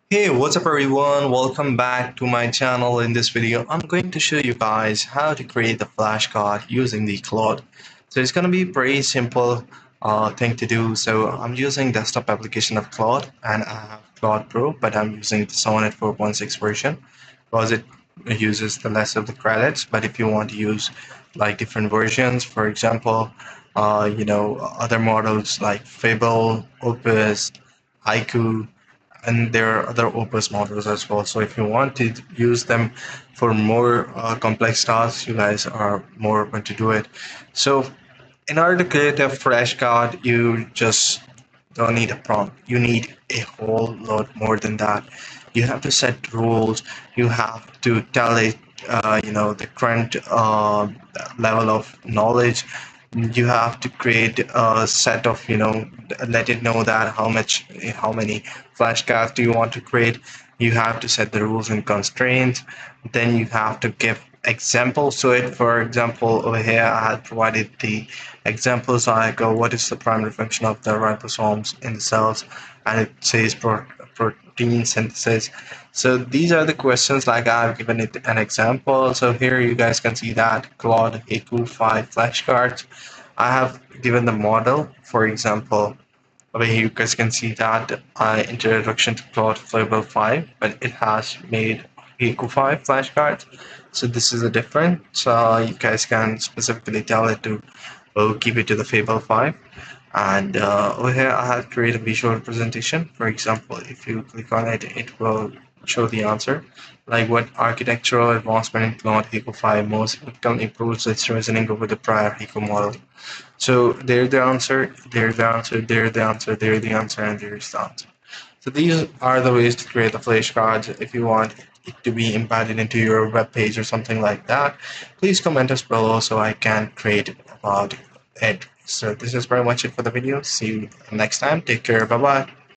Hey, what's up everyone? Welcome back to my channel. In this video, I'm going to show you guys how to create the flashcard using the Claude. So it's going to be pretty simple thing to do. So I'm using desktop application of Claude and I have Claude Pro, but I'm using the 7.4.6 version because it uses the less of the credits. But if you want to use like different versions, for example, other models like Fable, Opus, Haiku, and there are other Opus models as well. So if you want to use them for more complex tasks, you guys are more open to do it. So in order to create a flashcard, you just don't need a prompt. You need a whole lot more than that. You have to set rules. You have to tell it, the current level of knowledge. You have to create a set of, let it know that how many flashcards do you want to create. You have to set the rules and constraints. Then you have to give examples to it. For example, over here I had provided the examples like what is the primary function of the ribosomes in the cells, and it says protein synthesis. So these are the questions, like I've given it an example. So here you guys can see that Claude Haiku 5 flashcards. I have given the model, for example, over here you guys can see that introduction to Claude Flavor 5, but it has made Haiku 5 flashcards. So this is a difference. You guys can specifically tell it to keep it to the Fable 5. And over here, I have created a visual representation. For example, if you click on it, it will show the answer. Like what architectural advancement in Claude Haiku 5 most significantly improves its reasoning over the prior Haiku model. So there's the answer, there's the answer, there's the answer, there's the answer, and there's the answer. So these are the ways to create the flashcards. If you want it to be embedded into your web page or something like that, please comment us below so I can create about it. So this is pretty much it for the video. See you next time. Take care. Bye bye.